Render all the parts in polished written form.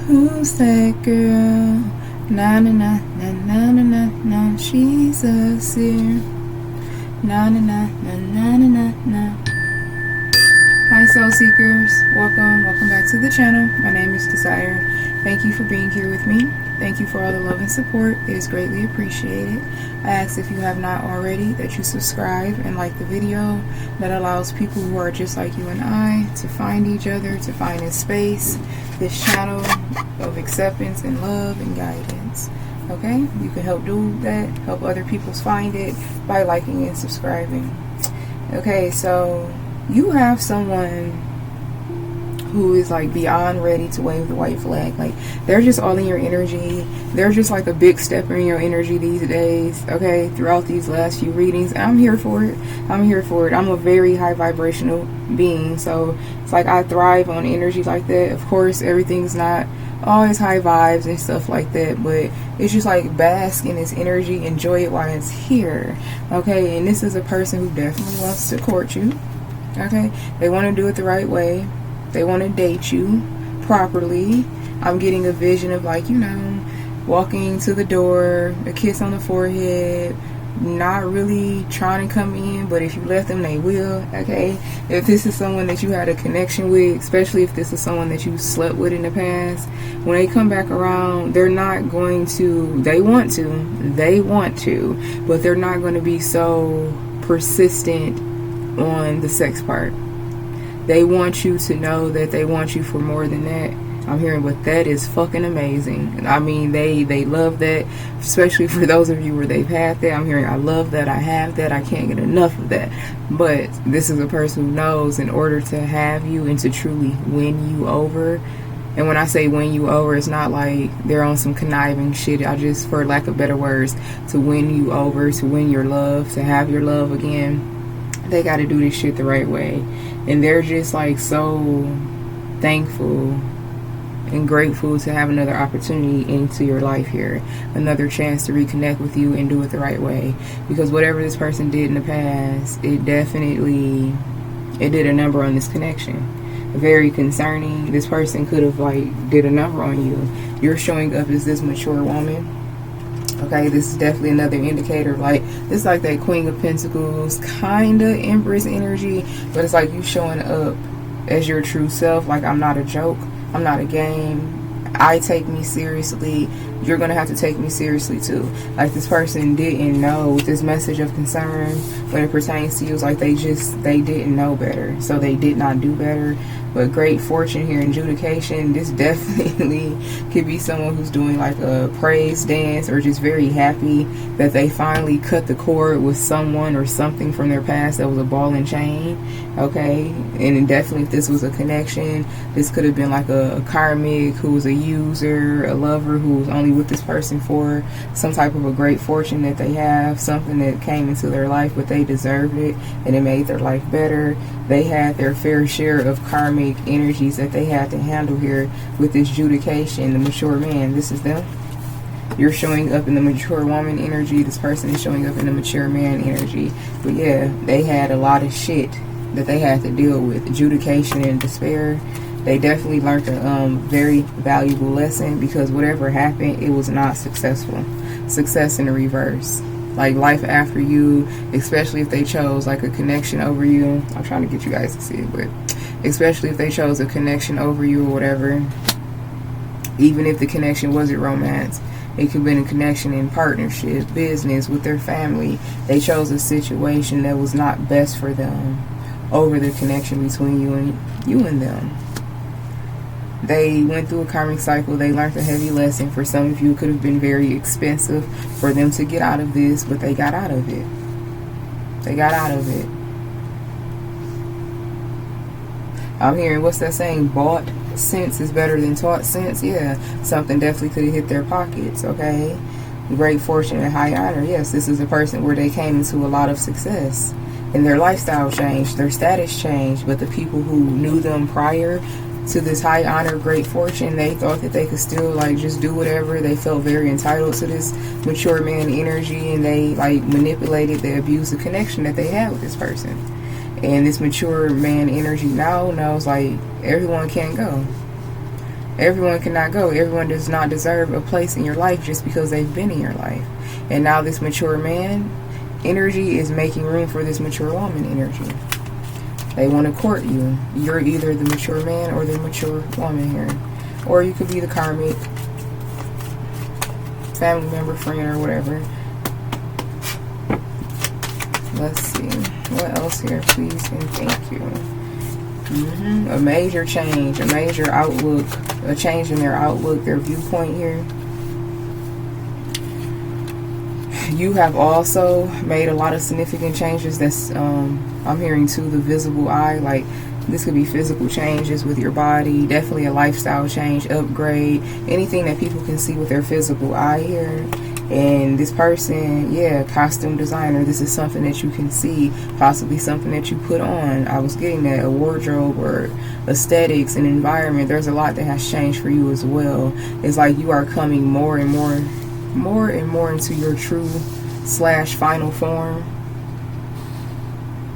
Who's that girl? Na na na na na na na na. She's a seer. Na na na na na na na na. Hi soul seekers, welcome back to the channel. My name is Desire. Thank you for being here with me. Thank you for all the love and support. It is greatly appreciated. I ask if you have not already that you subscribe and like the video. That allows people who are just like you and I to find each other, to find a space, this channel of acceptance and love and guidance. Okay, you can help do that, help other people find it by liking and subscribing. Okay, so you have someone who is like beyond ready to wave the white flag. Like, they're just all in your energy. They're just like a big stepper in your energy these days, okay, throughout these last few readings. And I'm here for it. I'm here for it. I'm a very high vibrational being, so it's like I thrive on energy like that. Of course, everything's not always high vibes and stuff like that, but it's just like bask in this energy, enjoy it while it's here, okay? And this is a person who definitely wants to court you, okay? They want to do it the right way. They want to date you properly. I'm getting a vision of, like, you know, walking to the door, a kiss on the forehead, not really trying to come in, but if you let them, they will, okay? If this is someone that you had a connection with, especially if this is someone that you slept with in the past, when they come back around, they're not going to, they want to, but they're not going to be so persistent on the sex part. They want you to know that they want you for more than that. I'm hearing, but that is fucking amazing. I mean, they love that, especially for those of you where they've had that. I'm hearing, I love that, I have that, I can't get enough of that. But this is a person who knows in order to have you and to truly win you over. And when I say win you over, it's not like they're on some conniving shit. I just, for lack of better words, to win you over, to win your love, to have your love again, they got to do this shit the right way. And they're just like so thankful and grateful to have another opportunity into your life here, another chance to reconnect with you and do it the right way. Because whatever this person did in the past, it definitely, it did a number on this connection. Very concerning. This person could have like did a number on you. You're showing up as this mature woman. Okay, this is definitely another indicator. Like, this is like that Queen of Pentacles kind of Empress energy, but it's like you showing up as your true self. Like, I'm not a joke, I'm not a game, I take me seriously, you're gonna have to take me seriously too. Like, this person didn't know this message of concern when it pertains to you. It's like they didn't know better, so they did not do better. But great fortune here, adjudication. This definitely could be someone who's doing like a praise dance, or just very happy that they finally cut the cord with someone or something from their past that was a ball and chain, okay? And definitely, if this was a connection, this could have been like a karmic who was a user, a lover who was only with this person for some type of a great fortune that they have, something that came into their life, but they deserved it and it made their life better. They had their fair share of karmic energies that they had to handle here with this adjudication. The mature man, this is them. You're showing up in the mature woman energy. This person is showing up in the mature man energy. But yeah, they had a lot of shit that they had to deal with. Adjudication and despair. They definitely learned a very valuable lesson, because whatever happened, it was not successful. Success in the reverse. Like, life after you, especially if they chose like a connection over you. I'm trying to get you guys to see it, but especially if they chose a connection over you or whatever, even if the connection wasn't romance, it could have been a connection in partnership, business, with their family. They chose a situation that was not best for them over the connection between you and them. They went through a karmic cycle. They learned a heavy lesson. For some of you, it could have been very expensive for them to get out of this, but they got out of it. They got out of it. I'm hearing, what's that saying? Bought sense is better than taught sense. Yeah, something definitely could have hit their pockets, okay? Great fortune and high honor. Yes, this is a person where they came into a lot of success. And their lifestyle changed, their status changed, but the people who knew them prior to this high honor, great fortune, they thought that they could still like just do whatever. They felt very entitled to this mature man energy, and they like manipulated, they abused the connection that they had with this person. And this mature man energy now knows like everyone can't go. Everyone cannot go. Everyone does not deserve a place in your life just because they've been in your life. And now this mature man energy is making room for this mature woman energy. They want to court you. You're either the mature man or the mature woman here. Or you could be the karmic family member, friend, or whatever. Let's see. What else here, please and thank you. A major change, a major outlook, a change in their outlook, their viewpoint here. You have also made a lot of significant changes that's, I'm hearing to the visible eye. Like, this could be physical changes with your body, definitely a lifestyle change, upgrade, anything that people can see with their physical eye here. And this person, yeah, costume designer, this is something that you can see, possibly something that you put on. I was getting that, a wardrobe or aesthetics and environment. There's a lot that has changed for you as well. It's like you are coming more and more into your true / final form.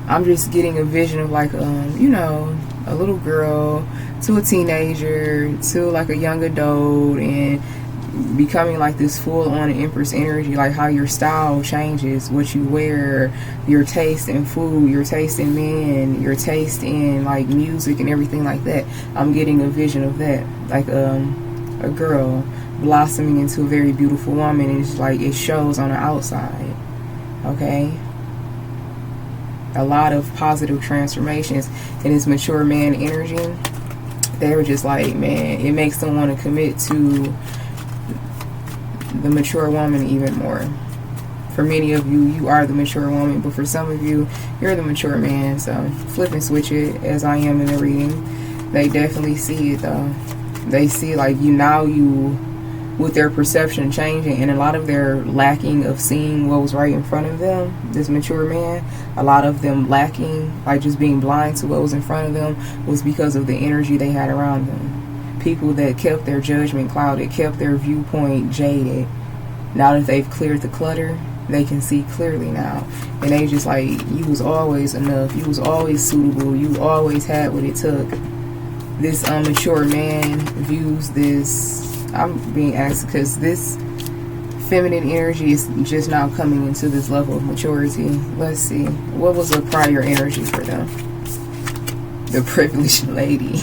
I'm just getting a vision of like, you know, a little girl to a teenager to like a young adult, and becoming like this full-on Empress energy, like how your style changes, what you wear, your taste in food, your taste in men, your taste in like music and everything like that. I'm getting a vision of that, like a girl blossoming into a very beautiful woman, and it's like it shows on the outside. Okay, a lot of positive transformations in this mature man energy. They were just like, man, it makes them want to commit to the mature woman even more. For many of you, you are the mature woman, but for some of you, you're the mature man. So flip and switch it, as I am in the reading. They definitely see it though. They see like you with their perception changing, and a lot of their lacking of seeing what was right in front of them, this mature man, a lot of them lacking, like just being blind to what was in front of them, was because of the energy they had around them. People that kept their judgment clouded, kept their viewpoint jaded. Now that they've cleared the clutter, they can see clearly now. And they just like, you was always enough, you was always suitable, you always had what it took. This mature man views this, I'm being asked because this feminine energy is just now coming into this level of maturity. Let's see, what was the prior energy for them? The privileged lady.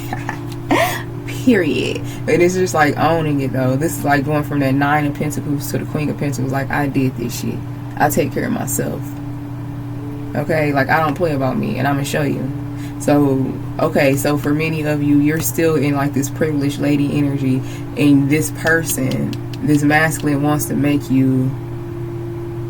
Period. But it's just like owning it though. This is like going from that 9 of Pentacles to the Queen of Pentacles. Like, I did this shit. I take care of myself. Okay, like I don't play about me, and I'm gonna show you. So, okay, so for many of you, you're still in like this privileged lady energy, and this person, this masculine, wants to make you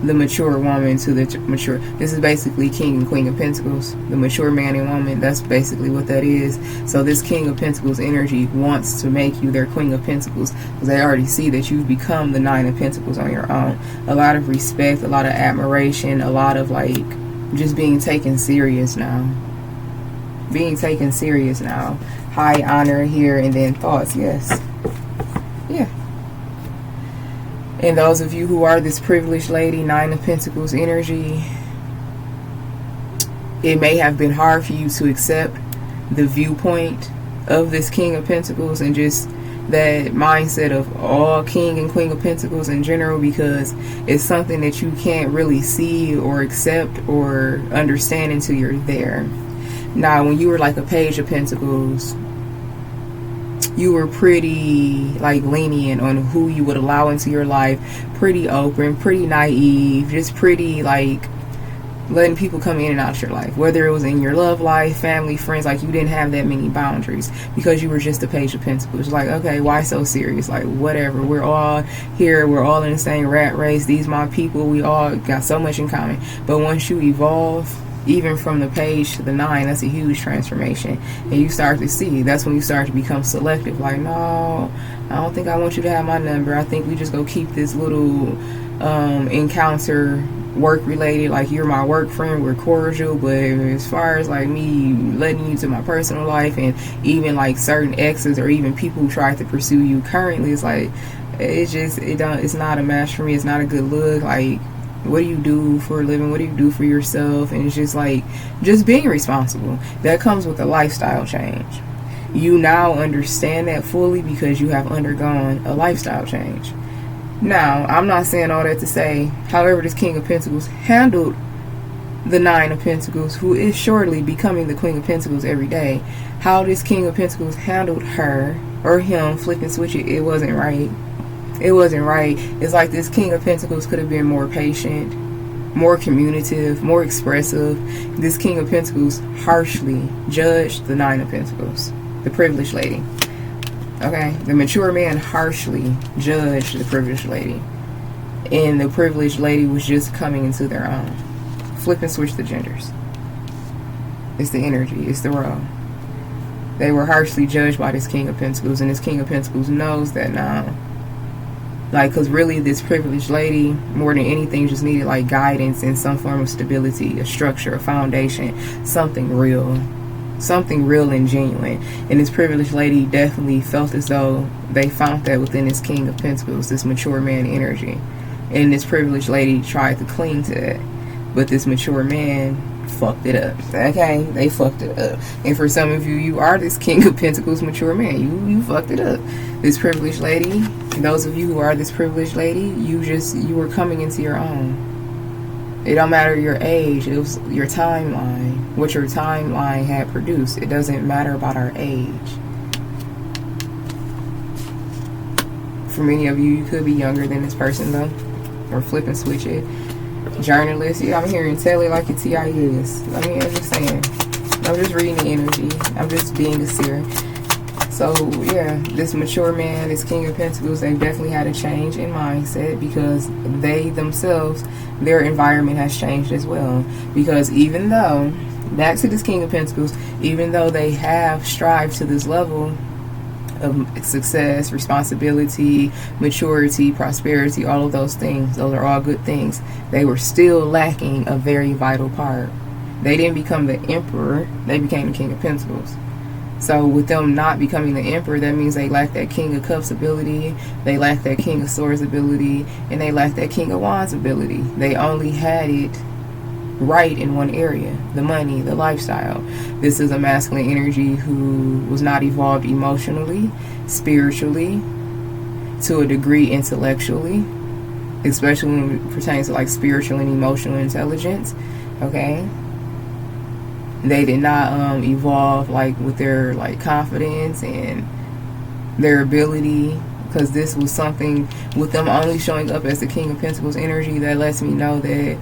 the mature woman to the mature. This is basically King and Queen of Pentacles, the mature man and woman. That's basically what that is. So this King of Pentacles energy wants to make you their Queen of Pentacles, because they already see that you've become the 9 of Pentacles on your own. A lot of respect, a lot of admiration, a lot of like just being taken serious now. Being taken serious now. High honor here, and then thoughts. Yes. Yeah. And those of you who are this privileged lady, 9 of Pentacles energy, it may have been hard for you to accept the viewpoint of this King of Pentacles and just that mindset of all King and Queen of Pentacles in general, because it's something that you can't really see or accept or understand until you're there. Now, when you were like a Page of Pentacles, you were pretty like lenient on who you would allow into your life, pretty open, pretty naive, just pretty like letting people come in and out of your life, whether it was in your love life, family, friends. Like, you didn't have that many boundaries because you were just a Page of Pentacles. Like, okay, why so serious? Like, whatever, we're all here, we're all in the same rat race, these my people, we all got so much in common. But once you evolve, even from the Page to the 9, that's a huge transformation. And you start to see, that's when you start to become selective. Like, no, I don't think I want you to have my number. I think we just go keep this little encounter work related. Like, you're my work friend, we're cordial, but as far as like me letting you into my personal life, and even like certain exes or even people who try to pursue you currently, it's like, it's not a match for me. It's not a good look. Like, what do you do for a living? What do you do for yourself? And it's just like, just being responsible. That comes with a lifestyle change. You now understand that fully because you have undergone a lifestyle change. Now, I'm not saying all that to say, however, this King of Pentacles handled the Nine of Pentacles, who is shortly becoming the Queen of Pentacles every day. How this King of Pentacles handled her or him, flip and switch it, it wasn't right. It wasn't right. It's like this King of Pentacles could have been more patient, more communicative, more expressive. This King of Pentacles harshly judged the Nine of Pentacles, the privileged lady. Okay, the mature man harshly judged the privileged lady, and the privileged lady was just coming into their own. Flip and switch the genders. It's the energy, it's the role. They were harshly judged by this King of Pentacles, and this King of Pentacles knows that now. Like, because really this privileged lady, more than anything, just needed like guidance and some form of stability, a structure, a foundation, something real. Something real and genuine. And this privileged lady definitely felt as though they found that within this King of Pentacles, this mature man energy. And this privileged lady tried to cling to that. But this mature man fucked it up. Okay? They fucked it up. And for some of you, you are this King of Pentacles mature man. You fucked it up. This privileged lady, those of you who are this privileged lady, you were coming into your own. It don't matter your age, it was your timeline, what your timeline had produced. It doesn't matter about our age. For many of you, you could be younger than this person though, or flip and switch it. Journalist, yeah, I'm hearing tell it like a TIS. I mean, I'm just saying, I'm just reading the energy, I'm just being a seer. So yeah, this mature man, this King of Pentacles, they definitely had a change in mindset because they themselves, their environment has changed as well. Because even though, back to this King of Pentacles, even though they have strived to this level of success, responsibility, maturity, prosperity, all of those things, those are all good things, they were still lacking a very vital part. They didn't become the Emperor, they became the King of Pentacles. So with them not becoming the Emperor, that means they lack that King of Cups ability, they lack that King of Swords ability, and they lack that King of Wands ability. They only had it right in one area, the money, the lifestyle. This is a masculine energy who was not evolved emotionally, spiritually, to a degree intellectually, especially when it pertains to like spiritual and emotional intelligence. Okay, they did not evolve like with their like confidence and their ability, because this was something with them only showing up as the King of Pentacles energy that lets me know that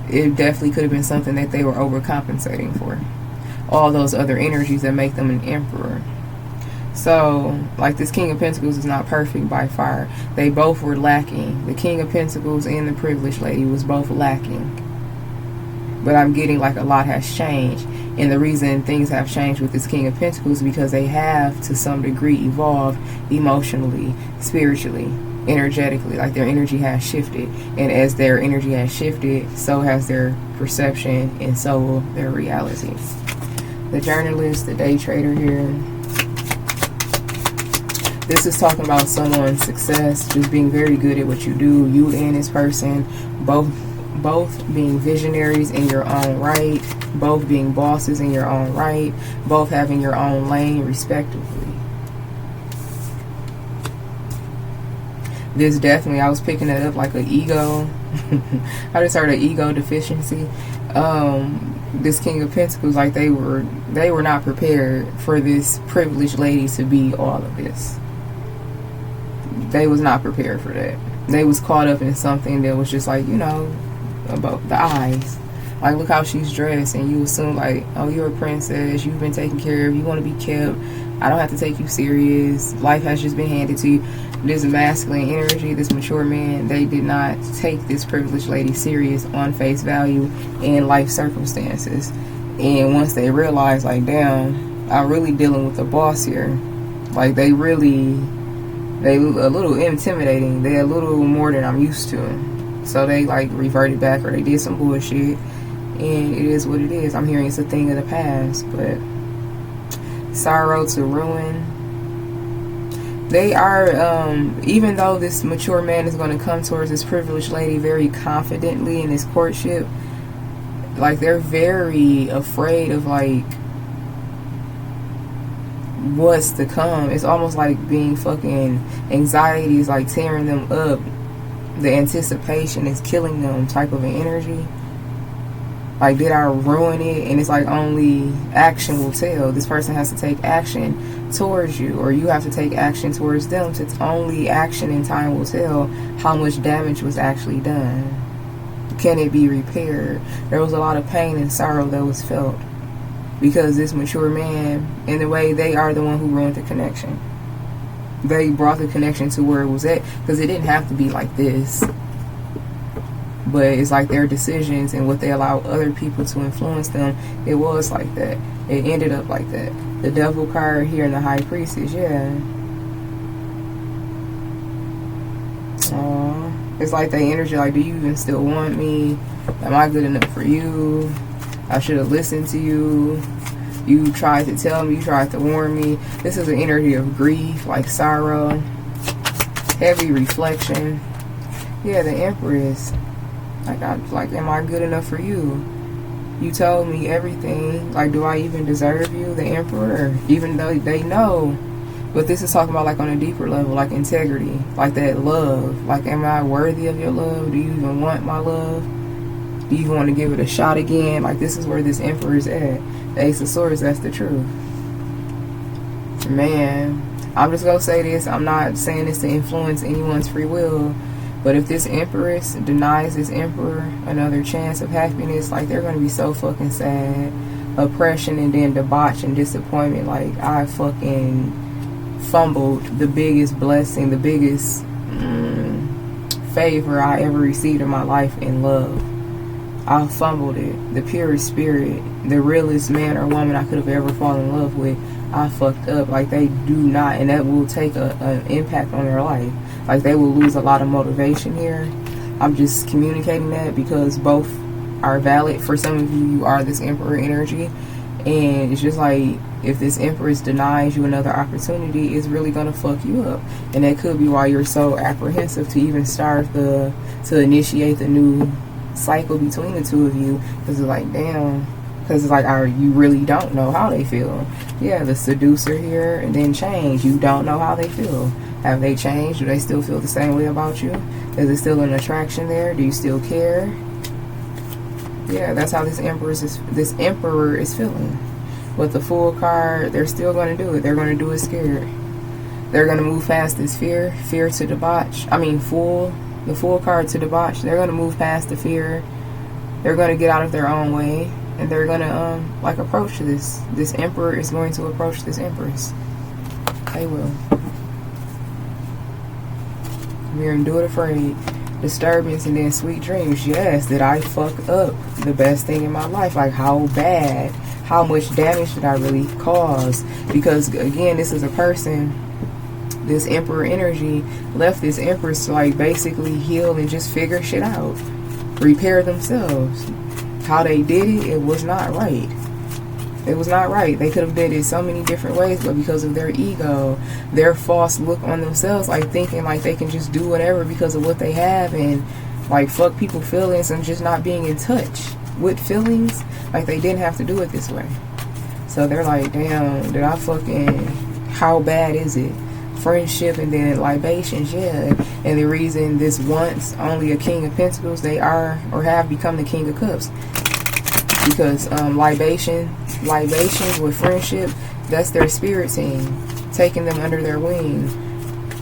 it definitely could have been something that they were overcompensating for. All those other energies that make them an Emperor. So, like, this King of Pentacles is not perfect by far. They both were lacking. The King of Pentacles and the privileged lady was both lacking. But I'm getting like a lot has changed. And the reason things have changed with this King of Pentacles is because they have, to some degree, evolved emotionally, spiritually, energetically. Like, their energy has shifted. And as their energy has shifted, so has their perception, and so will their reality. The journalist, the day trader here. This is talking about someone's success, just being very good at what you do. You and this person, both being visionaries in your own right, both being bosses in your own right, both having your own lane respectively. This definitely, I was picking that up like an ego. I just heard an ego deficiency. This King of Pentacles, like they were not prepared for this privileged lady to be all of this. They was not prepared for that. They was caught up in something that was just like, you know, about the eyes. Like, look how she's dressed, and you assume like, oh, you're a princess, you've been taken care of, you want to be kept, I don't have to take you serious, life has just been handed to you. This masculine energy, this mature man, they did not take this privileged lady serious on face value in life circumstances. And once they realized, like, damn, I'm really dealing with a boss here, like, they a little intimidating, they're a little more than I'm used to. So they like reverted back, or they did some bullshit, and it is what it is. I'm hearing it's a thing of the past, but sorrow to ruin. They are, even though this mature man is going to come towards this privileged lady very confidently in this courtship, like, they're very afraid of like what's to come. It's almost like being fucking anxiety is like tearing them up. The anticipation is killing them type of an energy. Like, did I ruin it? And it's like only action will tell. This person has to take action towards you, or you have to take action towards them. So it's only action and time will tell how much damage was actually done. Can it be repaired? There was a lot of pain and sorrow that was felt because this mature man, in a way, they are the one who ruined the connection. They brought the connection to where it was at, because it didn't have to be like this. But it's like their decisions and what they allow other people to influence them, it was like that. It ended up like that. The devil card here in the high priestess, yeah. It's like the energy, like, do you even still want me? Am I good enough for you? I should have listened to you. You tried to tell me, you tried to warn me. This is an energy of grief, like sorrow, heavy reflection. Yeah, the Empress. Like, am I good enough for you? You told me everything. Like, do I even deserve you? The Emperor. Even though they know. But this is talking about, like, on a deeper level, like integrity. Like that love. Like, am I worthy of your love? Do you even want my love? Do you want to give it a shot again? Like, this is where this Emperor is at. The Ace of Swords, that's the truth. Man, I'm just going to say this. I'm not saying this to influence anyone's free will. But if this Empress denies this Emperor another chance of happiness, like, they're going to be so fucking sad. Oppression and then debauch and disappointment. Like, I fucking fumbled the biggest blessing, the biggest favor I ever received in my life in love. I fumbled it. The purest spirit, the realest man or woman I could have ever fallen in love with, I fucked up. Like, they do not, and that will take an impact on their life. Like, they will lose a lot of motivation here. I'm just communicating that because both are valid. For some of you, you are this Emperor energy. And it's just like, if this Empress denies you another opportunity, it's really going to fuck you up. And that could be why you're so apprehensive to even start to initiate the new cycle between the two of you. Because it's like, damn. Because it's like, you really don't know how they feel. Yeah, the seducer here, and then change. You don't know how they feel. Have they changed? Do they still feel the same way about you? Is there still an attraction there? Do you still care? Yeah, that's how this Emperor is feeling. With the Fool card, they're still going to do it. They're going to do it scared. They're going to move past this fear to debauch. I mean, Fool, the Fool card to debauch. They're going to move past the fear. They're going to get out of their own way. And they're going to, like, approach this. This Emperor is going to approach this Empress. They will. We're endured afraid, disturbance, and then sweet dreams. Yes, did I fuck up the best thing in my life? Like, how bad? How much damage did I really cause? Because, again, this is a person, this Emperor energy left this Empress to, like, basically heal and just figure shit out. Repair themselves. How they did it, it was not right. It was not right. They could have did it so many different ways, but because of their ego, their false look on themselves, like thinking like they can just do whatever because of what they have, and like fuck people's feelings and just not being in touch with feelings, like they didn't have to do it this way. So they're like, damn, did I fucking, how bad is it? Friendship and then libations, yeah. And the reason this once only a King of Pentacles, they are or have become the King of Cups. Because libations with friendship, that's their spirit team, taking them under their wing,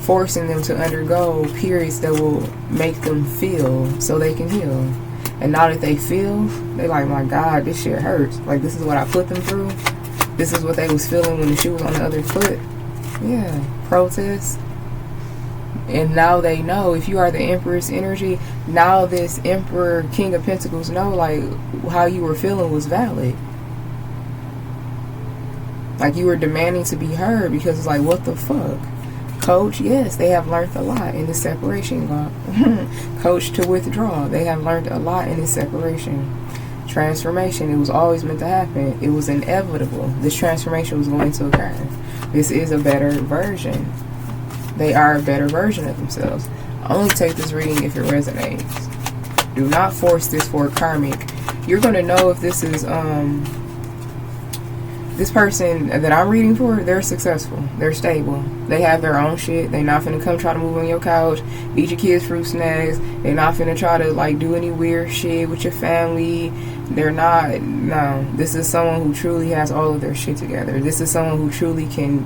forcing them to undergo periods that will make them feel so they can heal. And now that they feel, they like, my God, this shit hurts. Like, this is what I put them through. This is what they was feeling when the shoe was on the other foot. Yeah, protest. And now they know, if you are the Empress energy, now this Emperor, King of Pentacles know, like, how you were feeling was valid. Like, you were demanding to be heard, because it's like, what the fuck? Coach, yes, they have learned a lot in this separation. Coach to withdraw. They have learned a lot in this separation. Transformation, it was always meant to happen. It was inevitable. This transformation was going to occur. This is a better version. They are a better version of themselves. Only take this reading if it resonates. Do not force this for karmic. You're going to know if this is this person that I'm reading for, they're successful. They're stable. They have their own shit. They're not finna come try to move on your couch, eat your kids' fruit snacks. They're not finna try to like do any weird shit with your family. They're not. No. This is someone who truly has all of their shit together. This is someone who truly can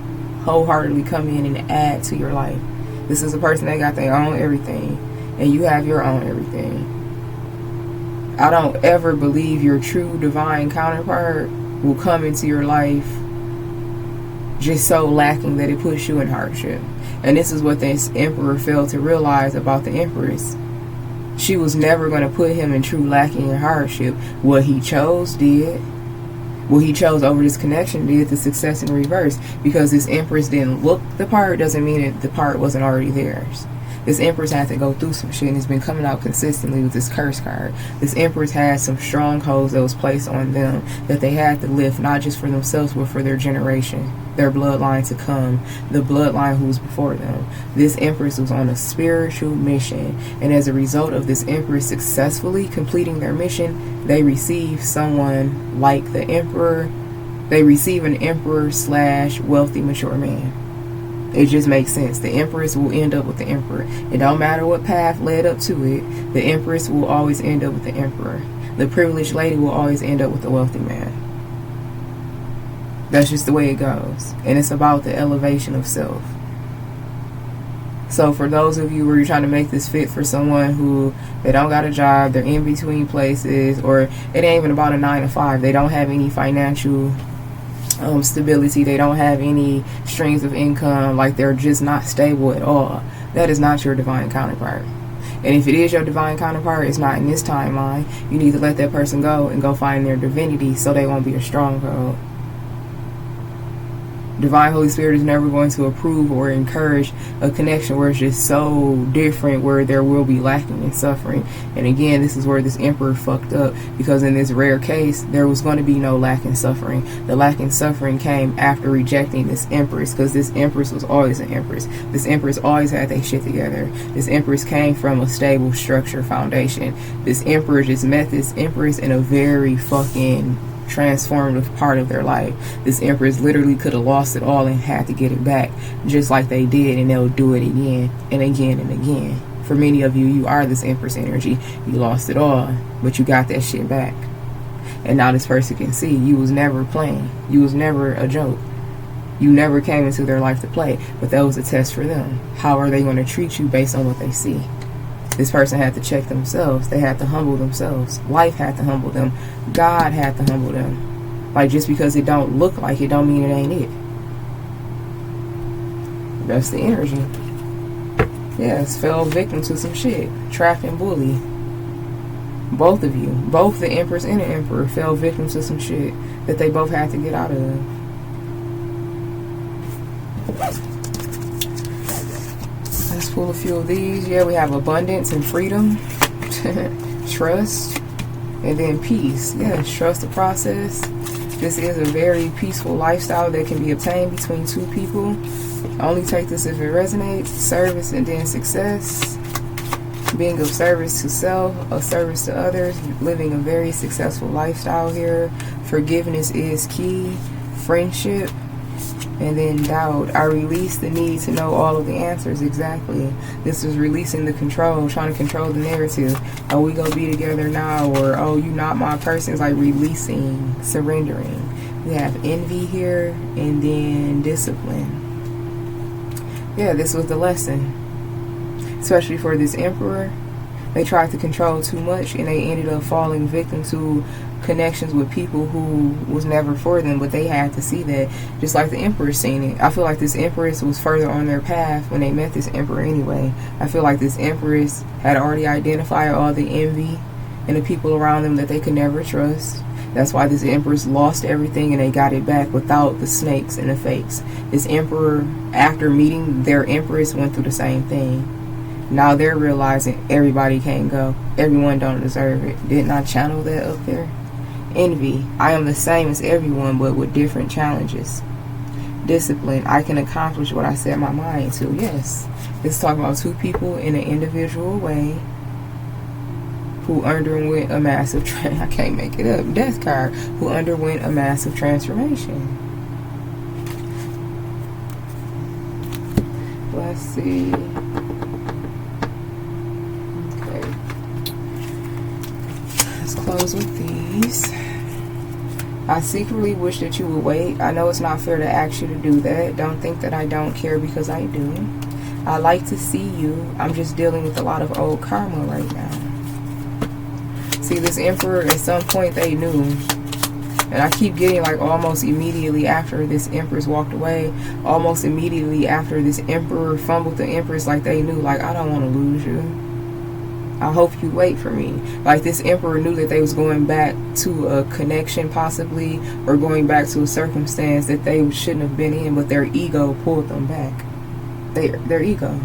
wholeheartedly come in and add to your life. This is a person that got their own everything, and you have your own everything. I don't ever believe your true divine counterpart will come into your life just so lacking that it puts you in hardship. And this is what this emperor failed to realize about the empress. She was never going to put him in true lacking and hardship. What he chose did. What he chose over this connection did the success in reverse. Because this empress didn't look the part doesn't mean that the part wasn't already theirs. This empress had to go through some shit, and it's been coming out consistently with this curse card. This empress had some strongholds that was placed on them that they had to lift, not just for themselves, but for their generation, their bloodline to come, the bloodline who was before them. This empress was on a spiritual mission, and as a result of this empress successfully completing their mission, they receive someone like the emperor. They receive an emperor / wealthy mature man. It just makes sense. The empress will end up with the emperor. It don't matter what path led up to it. The empress will always end up with the emperor. The privileged lady will always end up with the wealthy man. That's just the way it goes. And it's about the elevation of self. So for those of you where you're trying to make this fit for someone who they don't got a job, they're in between places, or it ain't even about a 9 to 5. They don't have any financial stability. They don't have any streams of income. Like they're just not stable at all. That is not your divine counterpart. And if it is your divine counterpart, it's not in this timeline. You need to let that person go and go find their divinity so they won't be a stronghold. Divine Holy Spirit is never going to approve or encourage a connection where it's just so different, where there will be lacking and suffering. And again, this is where this emperor fucked up, because in this rare case, there was going to be no lack and suffering. The lack and suffering came after rejecting this empress, because this empress was always an empress. This empress always had their shit together. This empress came from a stable structure foundation. This emperor just met this empress in a very fucking transformative part of their life. This empress literally could have lost it all and had to get it back, just like they did, and they'll do it again and again and again. For many of you, you are this empress energy. You lost it all, but you got that shit back. And now this person can see you was never playing. You was never a joke. You never came into their life to play, but that was a test for them. How are they going to treat you based on what they see? This person had to check themselves. They had to humble themselves. Life had to humble them. God had to humble them. Like, just because it don't look like it don't mean it ain't it. That's the energy. Yes, fell victim to some shit. Trapped and bully. Both of you, both the empress and the emperor, fell victim to some shit that they both had to get out of. Let's pull a few of these. Yeah, we have abundance and freedom, trust, and then peace. Yes, trust the process. This is a very peaceful lifestyle that can be obtained between two people. Only take this if it resonates. Service and then success. Being of service to self, of service to others, living a very successful lifestyle here. Forgiveness is key. Friendship. And then doubt. I release the need to know all of the answers. Exactly. This is releasing the control, trying to control the narrative. Oh, we gonna be together now, or oh, you not my person. It's like releasing, surrendering. We have envy here, and then discipline. Yeah, this was the lesson. Especially for this emperor. They tried to control too much, and they ended up falling victim to connections with people who was never for them, but they had to see that, just like the emperor seen it. I feel like this empress was further on their path when they met this emperor anyway. I feel like this empress had already identified all the envy and the people around them that they could never trust. That's why this empress lost everything and they got it back without the snakes and the fakes. This emperor, after meeting their empress, went through the same thing. Now they're realizing everybody can't go. Everyone don't deserve it. Didn't I channel that up there? Envy. I am the same as everyone, but with different challenges. Discipline. I can accomplish what I set my mind to. Yes. It's talking about two people in an individual way who underwent a massive I can't make it up. Death card, who underwent a massive transformation. Let's see. Okay. Let's close with these. I secretly wish that you would wait. I know it's not fair to ask you to do that. Don't think that I don't care, because I do. I like to see you. I'm just dealing with a lot of old karma right now. See, this Emperor, at some point they knew. And I keep getting like almost immediately after this Empress walked away, almost immediately after this Emperor fumbled the Empress, like they knew, like, I don't want to lose you. I hope you wait for me. Like, this Emperor knew that they was going back to a connection possibly, or going back to a circumstance that they shouldn't have been in, but their ego pulled them back. Their ego.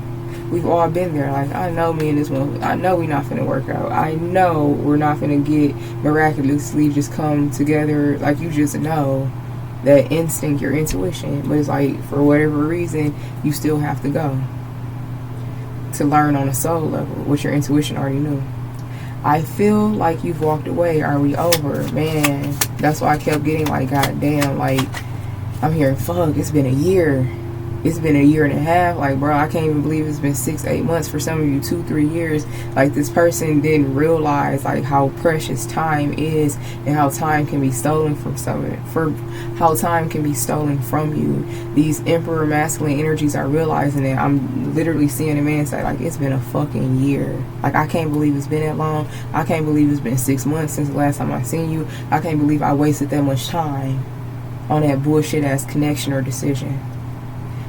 We've all been there. Like, I know me and this one, I know we're not finna work out. I know we're not finna get miraculously just come together. Like, you just know that instinct, your intuition. But it's like, for whatever reason, you still have to go to learn on a soul level, which your intuition already knew. I feel like you've walked away. Are we over? Man, that's why I kept getting like, God damn, like, I'm hearing, fuck, it's been a year. It's been a year and a half. Like, bro, I can't even believe it's been 6-8 months. For some of you, 2-3 years. Like, this person didn't realize like how precious time is, and how time can be stolen from someone. For how time can be stolen from you. These Emperor masculine energies are realizing that. I'm literally seeing a man say, like, it's been a fucking year. Like, I can't believe it's been that long. I can't believe it's been 6 months since the last time I seen you. I can't believe I wasted that much time on that bullshit ass connection or decision.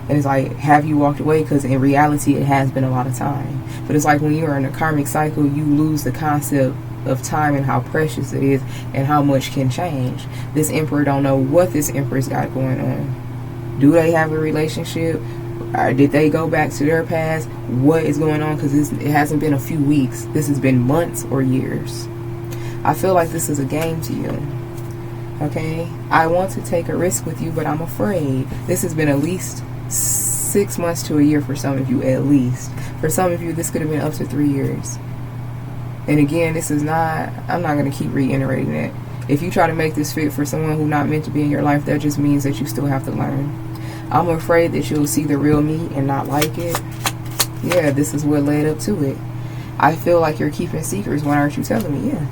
And it's like, have you walked away? Because in reality, it has been a lot of time. But it's like, when you're in a karmic cycle, you lose the concept of time and how precious it is and how much can change. This Emperor don't know what this Empress got going on. Do they have a relationship? Or did they go back to their past? What is going on? Because it hasn't been a few weeks. This has been months or years. I feel like this is a game to you. Okay? I want to take a risk with you, but I'm afraid. This has been at least 6 months to a year for some of you, at least. For some of you, this could have been up to 3 years. And again, this is not, I'm not going to keep reiterating it. If you try to make this fit for someone who's not meant to be in your life, that just means that you still have to learn. I'm afraid that you'll see the real me and not like it. Yeah, this is what led up to it. I feel like you're keeping secrets. Why aren't you telling me? Yeah.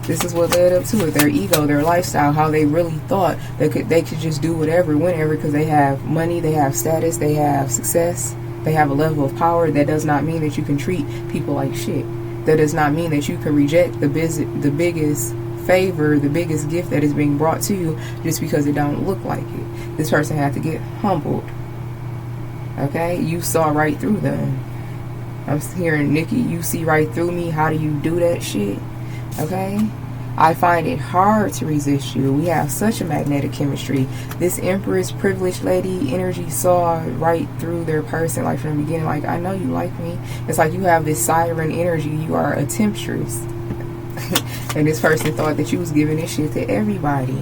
This is what led up to it. Their ego, their lifestyle, how they really thought they could just do whatever, whenever, because they have money, they have status, they have success, they have a level of power. That does not mean that you can treat people like shit. That does not mean that you can reject the biggest favor, the biggest gift that is being brought to you just because it don't look like it. This person had to get humbled. Okay? You saw right through them. I'm hearing, Nikki, you see right through me. How do you do that shit? Okay? I find it hard to resist you. We have such a magnetic chemistry. This Empress, privileged lady energy saw right through their person, like from the beginning. Like, I know you like me. It's like you have this siren energy. You are a temptress. And this person thought that you was giving this shit to everybody.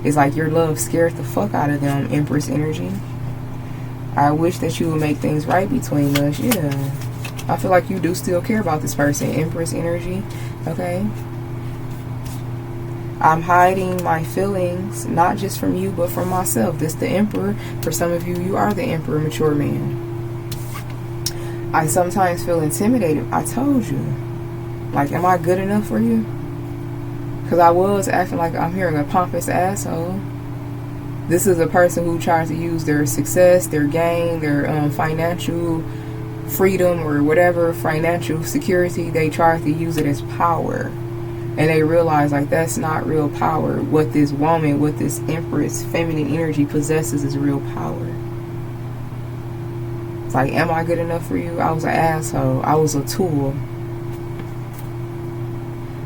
It's like your love scared the fuck out of them, Empress energy. I wish that you would make things right between us. Yeah. I feel like you do still care about this person, Empress energy. Okay? I'm hiding my feelings, not just from you, but from myself. This the Emperor. For some of you, you are the Emperor, mature man. I sometimes feel intimidated. I told you. Like, am I good enough for you? Because I was acting like I'm hearing a pompous asshole. This is a person who tries to use their success, their gain, their financial freedom or whatever, financial security. They try to use it as power. And they realize, like, that's not real power. What this woman, what this Empress, feminine energy possesses is real power. It's like, am I good enough for you? I was an asshole. I was a tool.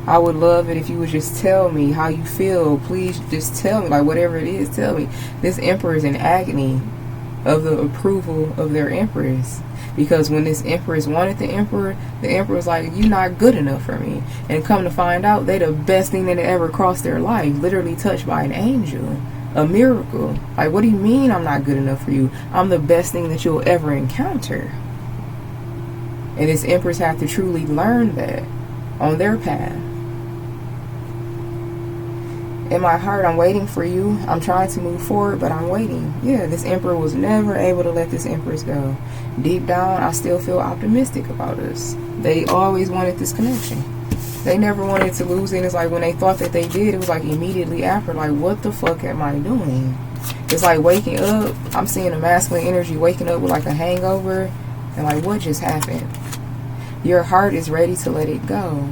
I would love it if you would just tell me how you feel. Please just tell me, like, whatever it is, tell me. This Emperor is in agony of the approval of their Empress. Because when this Empress wanted the Emperor was like, you're not good enough for me. And come to find out, they the best thing that ever crossed their life. Literally touched by an angel. A miracle. Like, what do you mean I'm not good enough for you? I'm the best thing that you'll ever encounter. And this Empress had to truly learn that. on their path. In my heart, I'm waiting for you. I'm trying to move forward, but I'm waiting. Yeah, this Emperor was never able to let this Empress go. Deep down, I still feel optimistic about us. They always wanted this connection. They never wanted to lose it. It's like when they thought that they did, it was like immediately after, like, what the fuck am I doing? It's like waking up. I'm seeing a masculine energy waking up with like a hangover. And like, what just happened? Your heart is ready to let it go.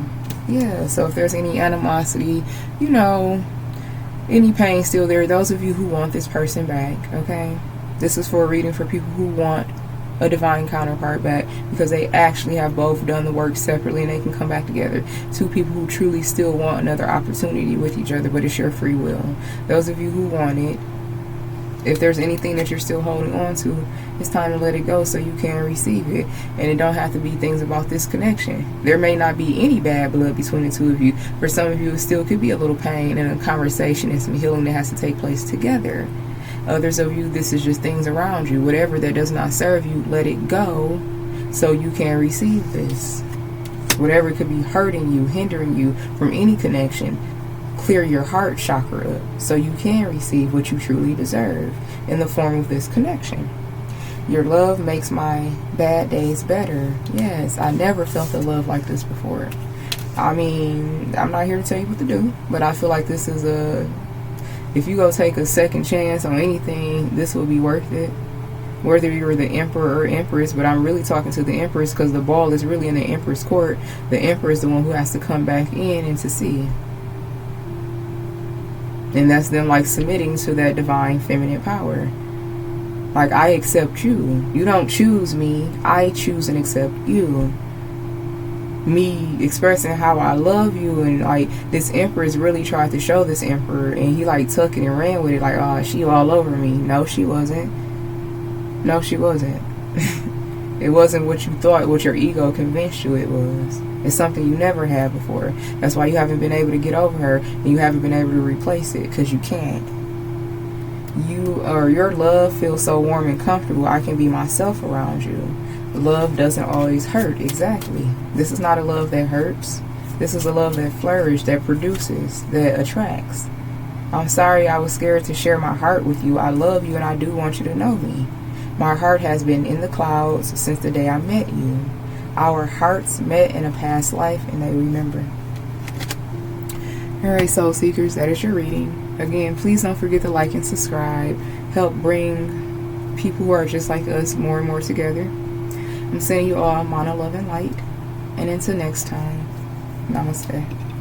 Yeah, so if there's any animosity, you know, any pain still there, those of you who want this person back, okay? This is for a reading for people who want a divine counterpart back, because they actually have both done the work separately and they can come back together. Two people who truly still want another opportunity with each other, but it's your free will. Those of you who want it, if there's anything that you're still holding on to, it's time to let it go so you can receive it. And it don't have to be things about this connection. There may not be any bad blood between the two of you. For some of you, it still could be a little pain and a conversation and some healing that has to take place together. Others of you, this is just things around you. Whatever that does not serve you, let it go so you can receive this. Whatever could be hurting you, hindering you from any connection, clear your heart chakra up so you can receive what you truly deserve in the form of this connection. Your love makes my bad days better. Yes, I never felt a love like this before. I mean, I'm not here to tell you what to do, but I feel like this is if you go take a second chance on anything, this will be worth it. Whether you're the Emperor or Empress, but I'm really talking to the Empress because the ball is really in the Empress court. The Emperor is the one who has to come back in and to see. And that's them like submitting to that divine feminine power. Like, I accept you. You don't choose me. I choose and accept you. Me expressing how I love you, and like this Empress really tried to show this Emperor, and he like took it and ran with it like, oh, she all over me. No, she wasn't. No, she wasn't. It wasn't what you thought, what your ego convinced you it was. It's something you never had before. That's why you haven't been able to get over her, and you haven't been able to replace it, because you can't. Your love feels so warm and comfortable. I can be myself around you. Love doesn't always hurt. Exactly. This is not a love that hurts. This is a love that flourishes, that produces, that attracts. I'm sorry I was scared to share my heart with you. I love you and I do want you to know me. My heart has been in the clouds since the day I met you. Our hearts met in a past life and they remember. Alright, soul seekers, that is your reading. Again, please don't forget to like and subscribe. Help bring people who are just like us more and more together. I'm sending you all mana, love, and light. And until next time, namaste.